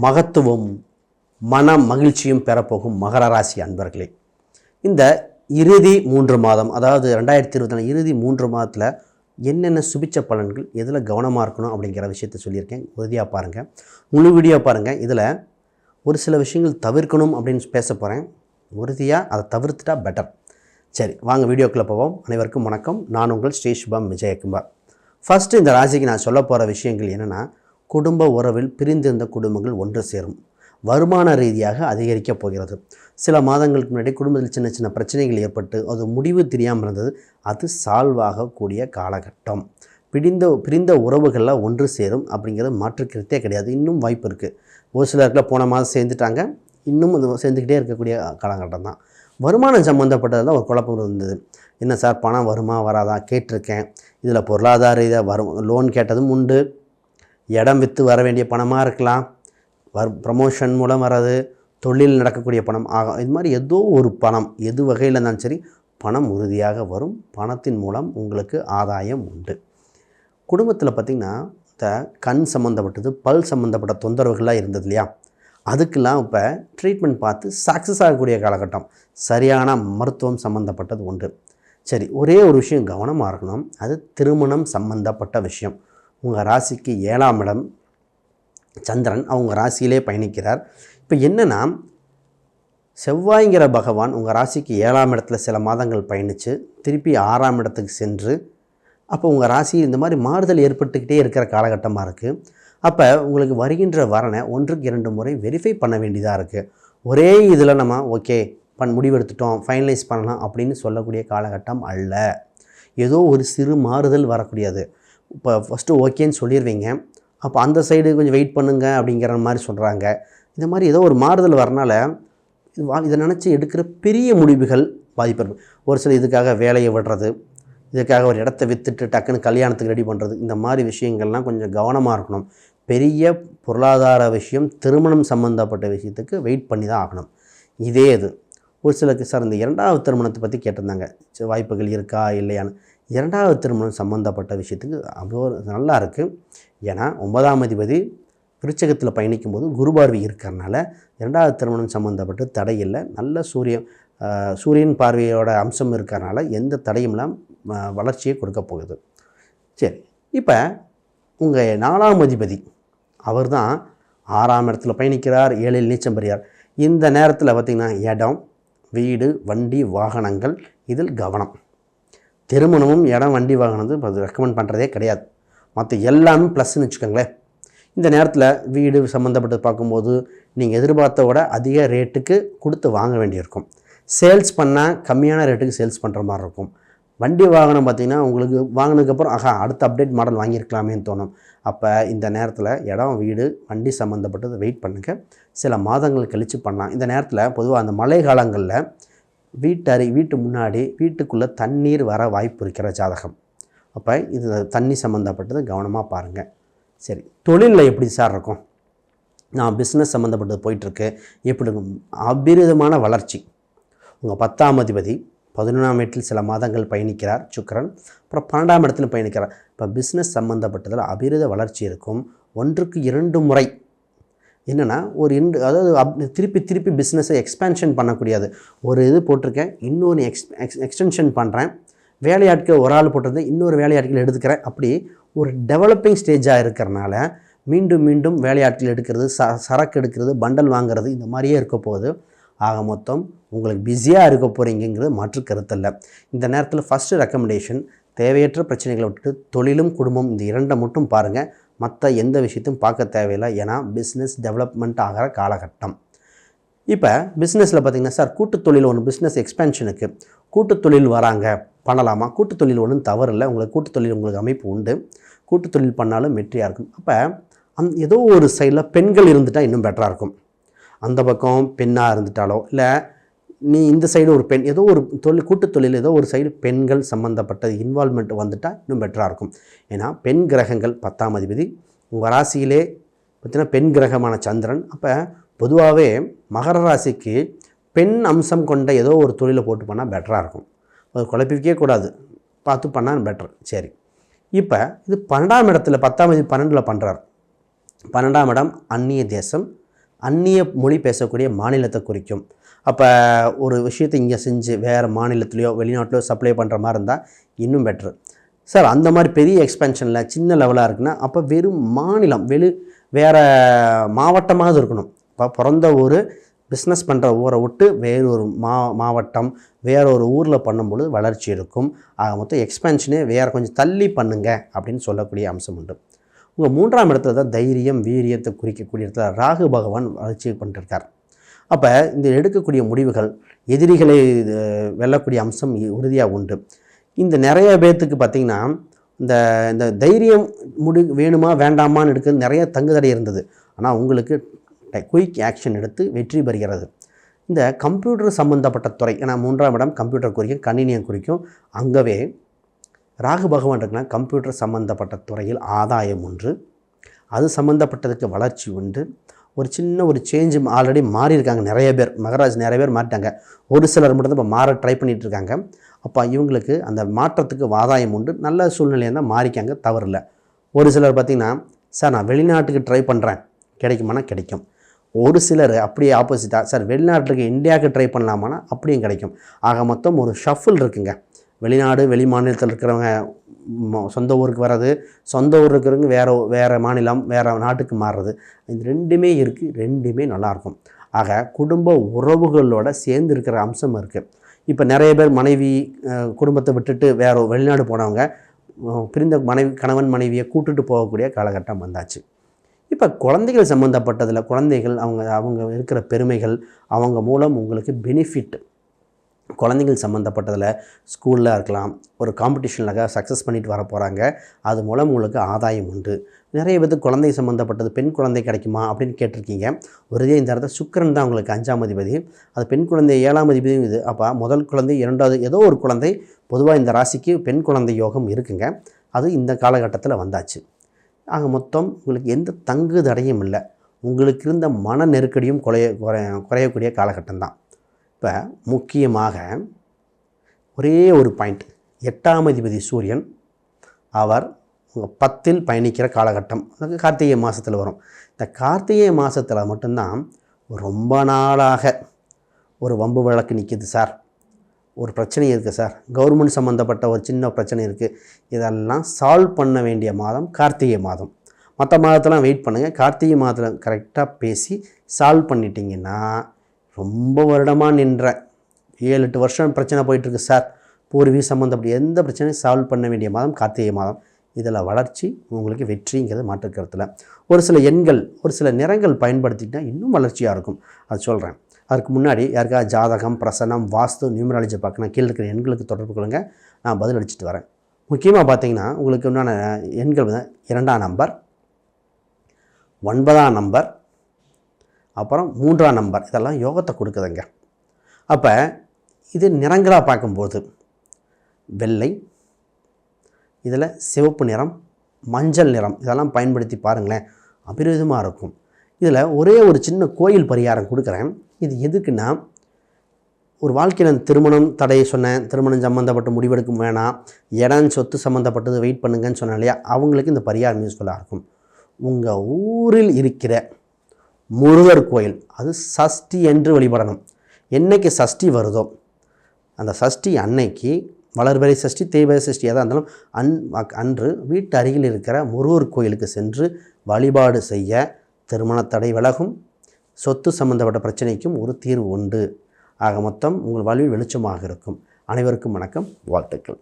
மகத்துவம் மன மகிழ்ச்சியும் பெறப்போகும் மகர ராசி அன்பர்களே, இந்த இறுதி 3 மாதம், அதாவது 2024 இறுதி 3 மாதத்தில் என்னென்ன சுபிச்ச பலன்கள், எதில் கவனமாக இருக்கணும் அப்படிங்கிற விஷயத்த சொல்லியிருக்கேன். உறுதியாக பாருங்கள், முழு வீடியோ பாருங்கள். இதில் ஒரு சில விஷயங்கள் தவிர்க்கணும் அப்படின்னு பேச போகிறேன். உறுதியாக அதை தவிர்த்துட்டா பெட்டர். சரி, வாங்க வீடியோக்குள்ளே போவோம். அனைவருக்கும் வணக்கம். நான் உங்கள் ஸ்ரீ சுபம் விஜயகுமார். ஃபஸ்ட்டு இந்த ராசிக்கு நான் சொல்ல போகிற விஷயங்கள் என்னென்னா, குடும்ப உறவில் பிரிந்திருந்த குடும்பங்கள் ஒன்று சேரும். வருமான ரீதியாக அதிகரிக்கப் போகிறது. சில மாதங்களுக்கு முன்னாடி குடும்பத்தில் சின்ன சின்ன பிரச்சனைகள் ஏற்பட்டு அது முடிவு தெரியாமல் இருந்தது. அது சால்வ் ஆகக்கூடிய காலகட்டம். பிரிந்த உறவுகளில் ஒன்று சேரும் அப்படிங்கிறது மாற்றுக்கிறதே கிடையாது. இன்னும் வாய்ப்பு இருக்குது. ஒரு சிலருக்குள்ள போன மாதம் சேர்ந்துட்டாங்க, இன்னும் அது சேர்ந்துக்கிட்டே இருக்கக்கூடிய காலகட்டம் தான். வருமானம் சம்மந்தப்பட்டது தான் ஒரு குழப்பம் இருந்தது. என்ன சார், பணம் வருமா வராதா கேட்டிருக்கேன். இதில் பொருளாதார ரீதியாக லோன் கேட்டதும் உண்டு. இடம் விற்று வர வேண்டிய பணமாக இருக்கலாம், ப்ரமோஷன் மூலம் வர்றது, தொழில் நடக்கக்கூடிய பணம் ஆகும். இது மாதிரி ஏதோ ஒரு பணம், எது வகையில் இருந்தாலும் சரி, பணம் உறுதியாக வரும். பணத்தின் மூலம் உங்களுக்கு ஆதாயம் உண்டு. குடும்பத்தில் பார்த்திங்கன்னா, இந்த கண் சம்மந்தப்பட்டது, பல் சம்மந்தப்பட்ட தொந்தரவுகள்லாம் இருந்தது இல்லையா, அதுக்கெல்லாம் இப்போ ட்ரீட்மெண்ட் பார்த்து சக்ஸஸ் ஆகக்கூடிய காலகட்டம். சரியான மருத்துவம் சம்மந்தப்பட்டது உண்டு. சரி, ஒரே ஒரு விஷயம் கவனமாக இருக்கணும். அது திருமணம் சம்மந்தப்பட்ட விஷயம். உங்கள் ராசிக்கு 7ஆம் இடம் சந்திரன் அவங்க ராசியிலே பயணிக்கிறார். இப்போ என்னென்னா, செவ்வாய்ங்கிற பகவான் உங்கள் ராசிக்கு 7ஆம் இடத்துல சில மாதங்கள் பயணித்து திருப்பி 6ஆம் இடத்துக்கு சென்று, அப்போ உங்கள் ராசி இந்த மாதிரி மாறுதல் ஏற்பட்டுக்கிட்டே இருக்கிற காலகட்டமாக இருக்குது. அப்போ உங்களுக்கு வருகின்ற வரனை 1க்கு 2 முறை வெரிஃபை பண்ண வேண்டியதாக இருக்குது. ஒரே இதில் நம்ம ஓகே முடிவெடுத்துட்டோம், ஃபைனலைஸ் பண்ணலாம் அப்படின்னு சொல்லக்கூடிய காலகட்டம் அல்ல. ஏதோ ஒரு சிறு மாறுதல் வரக்கூடியது. இப்போ ஃபஸ்ட்டு ஓகேன்னு சொல்லிடுவீங்க, அப்போ அந்த சைடு கொஞ்சம் வெயிட் பண்ணுங்க அப்படிங்கிற மாதிரி சொல்கிறாங்க. இந்த மாதிரி ஏதோ ஒரு மாறுதல் வரனால இதை நினச்சி எடுக்கிற பெரிய முடிவுகள் பாதிப்பு. ஒரு சில இதுக்காக வேலையை விடுறது, இதுக்காக ஒரு இடத்த விற்றுட்டு டக்குன்னு கல்யாணத்துக்கு ரெடி பண்ணுறது, இந்த மாதிரி விஷயங்கள்லாம் கொஞ்சம் கவனமாக இருக்கணும். பெரிய பொருளாதார விஷயம், திருமணம் சம்மந்தப்பட்ட விஷயத்துக்கு வெயிட் பண்ணி தான் ஆகணும். இதே இது ஒரு சிலருக்கு சார் இந்த 2வது திருமணத்தை பற்றி கேட்டிருந்தாங்க, வாய்ப்புகள் இருக்கா இல்லையான்னு. 2வது திருமணம் சம்மந்தப்பட்ட விஷயத்துக்கு அவ்வளோ நல்லா இருக்குது. ஏன்னா 9ஆம் அதிபதி விருச்சகத்தில் பயணிக்கும்போது குரு பார்வை இருக்கிறனால 2வது திருமணம் சம்மந்தப்பட்டு தடை இல்லை. நல்ல சூரியன் பார்வையோட அம்சம் இருக்கிறனால எந்த தடையும்லாம் வளர்ச்சியை கொடுக்க போகுது. சரி, இப்போ உங்கள் 4ஆம் அதிபதி அவர் தான் 6ஆம் இடத்துல பயணிக்கிறார், 7இல் நீச்சம் பெறுகிறார். இந்த நேரத்தில் பார்த்திங்கன்னா இடம், வீடு, வண்டி, வாகனங்கள், இதில் கவனம். திருமணமும் இடம், வண்டி, வாகனம் அது ரெக்கமெண்ட் பண்ணுறதே கிடையாது. மற்ற எல்லாமே ப்ளஸ்ன்னு வச்சுக்கோங்களேன். இந்த நேரத்தில் வீடு சம்மந்தப்பட்டது பார்க்கும்போது நீங்கள் எதிர்பார்த்த விட அதிக ரேட்டுக்கு கொடுத்து வாங்க வேண்டியிருக்கும். சேல்ஸ் பண்ணால் கம்மியான ரேட்டுக்கு சேல்ஸ் பண்ணுற மாதிரி இருக்கும். வண்டி வாகனம் பார்த்திங்கன்னா உங்களுக்கு வாங்கினதுக்கப்புறம் அடுத்த அப்டேட் மாடல் வாங்கியிருக்கலாமேன்னு தோணும். அப்போ இந்த நேரத்தில் இடம், வீடு, வண்டி சம்மந்தப்பட்டது வெயிட் பண்ணுங்கள். சில மாதங்கள் கழித்து பண்ணலாம். இந்த நேரத்தில் பொதுவாக அந்த மழை காலங்களில் வீட்டு முன்னாடி வீட்டுக்குள்ளே தண்ணீர் வர வாய்ப்பு இருக்கிற ஜாதகம். அப்போ இது தண்ணி சம்மந்தப்பட்டது கவனமாக பாருங்கள். சரி, தொழிலில் எப்படி சார் இருக்கும்? நான் பிஸ்னஸ் சம்மந்தப்பட்டது போயிட்டுருக்கு, எப்படி இருக்கும்? அபிரிதமான வளர்ச்சி. உங்கள் 10ஆம் அதிபதி 11ஆம் இடத்தில் சில மாதங்கள் பயணிக்கிறார் சுக்கிரன், அப்புறம் 12ஆம் இடத்துல பயணிக்கிறார். இப்போ பிஸ்னஸ் சம்மந்தப்பட்டதில் அபிரித வளர்ச்சி இருக்கும். 1க்கு 2 முறை என்னென்னா அதாவது திருப்பி பிஸ்னஸை எக்ஸ்பேன்ஷன் பண்ணக்கூடியது. ஒரு இது போட்டிருக்கேன், இன்னொரு எக்ஸ்டென்ஷன் பண்ணுறேன். வேலையாட்கள் ஒரு ஆள் போட்டிருந்தேன், இன்னொரு வேலையாட்கள் எடுத்துக்கிறேன். அப்படி ஒரு டெவலப்பிங் ஸ்டேஜாக இருக்கிறனால மீண்டும் வேலையாட்கள் எடுக்கிறது, சரக்கு எடுக்கிறது, பண்டல் வாங்கிறது, இந்த மாதிரியே இருக்க போகுது. ஆக மொத்தம் உங்களுக்கு பிஸியாக இருக்க போகிறீங்கிறது மாற்று கருத்தல்ல. இந்த நேரத்தில் ஃபஸ்ட்டு ரெக்கமெண்டேஷன், தேவையற்ற பிரச்சனைகளை விட்டுட்டு தொழிலும் குடும்பம் இந்த 2 மட்டும் பாருங்கள். மற்ற எந்த விஷயத்தையும் பார்க்க தேவையில்லை. ஏன்னா பிஸ்னஸ் டெவலப்மெண்ட் ஆகிற காலகட்டம். இப்போ பிஸ்னஸில் பார்த்திங்கன்னா சார், கூட்டுத்தொழில் ஒன்று, பிஸ்னஸ் எக்ஸ்பென்ஷனுக்கு கூட்டுத்தொழில் வராங்க, பண்ணலாமா? கூட்டுத்தொழில் ஒன்றும் தவறு இல்லை. கூட்டுத்தொழில் உங்களுக்கு அமைப்பு உண்டு. கூட்டுத்தொழில் பண்ணாலும் வெற்றியாக இருக்கும். அப்போ ஏதோ ஒரு சைடில் பெண்கள் இருந்துட்டால் இன்னும் பெட்டராக இருக்கும். அந்த பக்கம் பெண்ணாக இருந்துட்டாலோ, இல்லை நீ இந்த சைடு ஒரு பெண், ஏதோ ஒரு கூட்டுத்தொழில் ஏதோ ஒரு சைடு பெண்கள் சம்மந்தப்பட்ட இன்வால்மெண்ட் வந்துட்டால் இன்னும் பெட்டராக இருக்கும். ஏன்னா பெண் கிரகங்கள் 10ஆம் அதிபதி உங்கள் ராசியிலே பார்த்திங்கன்னா பெண் கிரகமான சந்திரன். அப்போ பொதுவாகவே மகர ராசிக்கு பெண் அம்சம் கொண்ட ஏதோ ஒரு தொழிலை போட்டு பண்ணால் பெட்டராக இருக்கும். அது குழப்பிக்கவே கூடாது, பார்த்து பண்ணால் பெட்டர். சரி, இப்போ இது 12ஆம் இடத்துல 10ஆம் தேதி 12ல் பண்ணுறார். 12ஆம் இடம் அந்நிய தேசம், அந்நிய மொழி பேசக்கூடிய மாநிலத்தை குறிக்கும். அப்போ ஒரு விஷயத்தை இங்கே செஞ்சு வேறு மாநிலத்துலேயோ வெளிநாட்டிலையோ சப்ளை பண்ணுற மாதிரி இருந்தால் இன்னும் பெட்ரு. சார் அந்த மாதிரி பெரிய எக்ஸ்பென்ஷனில் சின்ன லெவலாக இருக்குன்னா அப்போ வெறும் மாநிலம் வேறு மாவட்டமாக இருக்கணும். இப்போ பிறந்த ஊர் பிஸ்னஸ் பண்ணுற ஊரை விட்டு வேறொரு மாவட்டம் வேறொரு ஊரில் பண்ணும்பொழுது வளர்ச்சி இருக்கும். ஆக மொத்தம் எக்ஸ்பென்ஷனே வேறு கொஞ்சம் தள்ளி பண்ணுங்க அப்படின்னு சொல்லக்கூடிய அம்சம் உண்டு. உங்கள் 3ஆம் இடத்துல தான் தைரியம் வீரியத்தை குறிக்கக்கூடிய இடத்துல ராகு பகவான் வளர்ச்சி பண்ணிருக்கார். அப்போ இந்த எடுக்கக்கூடிய முடிவுகள் எதிரிகளை வெல்லக்கூடிய அம்சம் உறுதியாக உண்டு. இந்த நிறைய பேர்த்துக்கு பார்த்திங்கன்னா இந்த தைரியம் வேணுமா வேண்டாமான்னு எடுக்கிறது நிறைய தங்குதடை இருந்தது. ஆனால் உங்களுக்கு குயிக் ஆக்ஷன் எடுத்து வெற்றி பெறுகிறது. இந்த கம்ப்யூட்டர் சம்மந்தப்பட்ட துறை, ஏன்னா 3ஆம் இடம் கம்ப்யூட்டர் குறிக்கும், கணினியை குறிக்கும். அங்கவே ராகு பகவான் இருக்குன்னா கம்ப்யூட்டர் சம்மந்தப்பட்ட துறையில் ஆதாயம் ஒன்று, அது சம்மந்தப்பட்டதுக்கு வளர்ச்சி உண்டு. ஒரு சின்ன ஒரு சேஞ்சு ஆல்ரெடி மாறி இருக்காங்க நிறைய பேர், மகராஜ் நிறைய பேர் மாறிட்டாங்க. ஒரு சிலர் மட்டும் தான் இப்போ மாற ட்ரை பண்ணிகிட்டு இருக்காங்க. அப்போ இவங்களுக்கு அந்த மாற்றத்துக்கு ஆதாயம் உண்டு. நல்ல சூழ்நிலையாக தான் மாறிக்காங்க, தவறில்ல. ஒரு சிலர் பார்த்திங்கன்னா சார் நான் வெளிநாட்டுக்கு ட்ரை பண்ணுறேன், கிடைக்குமானா கிடைக்கும். ஒரு சிலர் அப்படியே ஆப்போசிட்டாக சார் வெளிநாட்டுக்கு இந்தியாவுக்கு ட்ரை பண்ணலாமானா அப்படியும் கிடைக்கும். ஆக மொத்தம் ஒரு ஷஃபில் இருக்குங்க. வெளிநாடு வெளி மாநிலத்தில் இருக்கிறவங்க சொந்த ஊருக்கு வர்றது, சொந்த ஊர் இருக்கிறவங்க வேறு மாநிலம் வேறு நாட்டுக்கு மாறுறது, இது ரெண்டுமே இருக்குது. ரெண்டுமே நல்லாயிருக்கும். ஆக குடும்ப உறவுகளோட சேர்ந்து இருக்கிற அம்சம் இருக்குது. இப்போ நிறைய பேர் மனைவி குடும்பத்தை விட்டுட்டு வேறு வெளிநாடு போனவங்க பிரிந்த கணவன் மனைவியை கூட்டுட்டு போகக்கூடிய காலகட்டம் வந்தாச்சு. இப்போ குழந்தைகள் சம்மந்தப்பட்டதில் குழந்தைகள் அவங்க இருக்கிற பெருமைகள் அவங்க மூலம் உங்களுக்கு பெனிஃபிட். குழந்தைகள் சம்மந்தப்பட்டதில் ஸ்கூலில் இருக்கலாம், ஒரு காம்படிஷனில் சக்ஸஸ் பண்ணிட்டு வர போகிறாங்க, அது மூலம் உங்களுக்கு ஆதாயம் உண்டு. நிறைய பேருக்கு குழந்தை சம்மந்தப்பட்டது பெண் குழந்தை கிடைக்குமா அப்படின்னு கேட்டிருக்கீங்க. ஒரே இந்த இடத்துல சுக்கிரன் தான் உங்களுக்கு 5ஆம் அதிபதி, அது பெண் குழந்தை 7ஆம் அதிபதியும் இது. அப்போ முதல் குழந்தை 2வது ஏதோ ஒரு குழந்தை, பொதுவாக இந்த ராசிக்கு பெண் குழந்தை யோகம் இருக்குங்க. அது இந்த காலகட்டத்தில் வந்தாச்சு. ஆக மொத்தம் உங்களுக்கு எந்த தங்கு தடையும் இல்லை. உங்களுக்கு இருந்த மன நெருக்கடியும் குறையக்கூடிய காலகட்டம் தான். இப்போ முக்கியமாக ஒரே ஒரு பாயிண்ட், 8ஆம் அதிபதி சூரியன் அவர் 10ல் பயணிக்கிற காலகட்டம், அது கார்த்திகை மாதத்தில் வரும். இந்த கார்த்திகை மாதத்தில் மட்டும்தான் ரொம்ப நாளாக ஒரு வம்பு வழக்கு நிற்கிது சார், ஒரு பிரச்சனை இருக்குது சார், கவர்மெண்ட் சம்மந்தப்பட்ட ஒரு சின்ன பிரச்சனை இருக்குது, இதெல்லாம் சால்வ் பண்ண வேண்டிய மாதம் கார்த்திகை மாதம். மற்ற மாதத்தெல்லாம் வெயிட் பண்ணுங்கள். கார்த்திகை மாதத்தில் கரெக்டாக பேசி சால்வ் பண்ணிட்டீங்கன்னா ரொம்ப வருடமாக நின்ற 7-8 வருஷம் பிரச்சனை போயிட்டுருக்கு சார், பூர்வீக சம்மந்தப்பட்ட எந்த பிரச்சனையும் சால்வ் பண்ண வேண்டிய மாதம் கார்த்திகை மாதம். இதில் வளர்ச்சி உங்களுக்கு வெற்றிங்கிறது மாற்றுக்கருத்தில். ஒரு சில எண்கள் ஒரு சில நிறங்கள் பயன்படுத்திக்கிட்டால் இன்னும் வளர்ச்சியாக இருக்கும், அது சொல்கிறேன். அதுக்கு முன்னாடி யாருக்காவது ஜாதகம் பிரசனம் வாஸ்து நியூமராலஜி பார்க்கணும், கீழே இருக்கிற எண்களுக்கு தொடர்பு கொள்ளுங்க, நான் பதில் அளிச்சுட்டு வரேன். முக்கியமாக பார்த்தீங்கன்னா உங்களுக்கு உண்டான எண்கள் வந்து 2ஆம் நம்பர், 9ஆம் நம்பர், அப்புறம் 3ஆம் நம்பர், இதெல்லாம் யோகத்தை கொடுக்குதுங்க. அப்போ இது நிறங்களாக பார்க்கும்போது வெள்ளை, இதில் சிவப்பு நிறம், மஞ்சள் நிறம், இதெல்லாம் பயன்படுத்தி பாருங்களேன், அபிரிதமாக இருக்கும். இதில் ஒரே ஒரு சின்ன கோயில் பரிகாரம் கொடுக்குறேன். இது எதுக்குன்னா, ஒரு வாழ்க்கையில் திருமணம் தடையை சொன்னேன், திருமணம் சம்மந்தப்பட்ட முடிவெடுக்கும் வேணாம், இடம் சொத்து சம்மந்தப்பட்டது வெயிட் பண்ணுங்கன்னு சொன்னேன் இல்லையா, அவங்களுக்கு இந்த பரிகாரம் யூஸ்ஃபுல்லாக இருக்கும். உங்கள் ஊரில் இருக்கிற முருகர் கோயில், அது சஷ்டி என்று வழிபடணும். என்றைக்கு சஷ்டி வருதோ அந்த சஷ்டி அன்னைக்கு, வளர்பிறை சஷ்டி தேய்பிறை சஷ்டி எதாக இருந்தாலும் அன்று வீட்டு அருகில் இருக்கிற முருகர் கோயிலுக்கு சென்று வழிபாடு செய்ய திருமண தடை விலகும், சொத்து சம்பந்தப்பட்ட பிரச்சனைக்கும் ஒரு தீர்வு உண்டு. ஆக மொத்தம் உங்கள் வாழ்வில் வெளிச்சமாக இருக்கும். அனைவருக்கும் வணக்கம், வாழ்த்துக்கள்.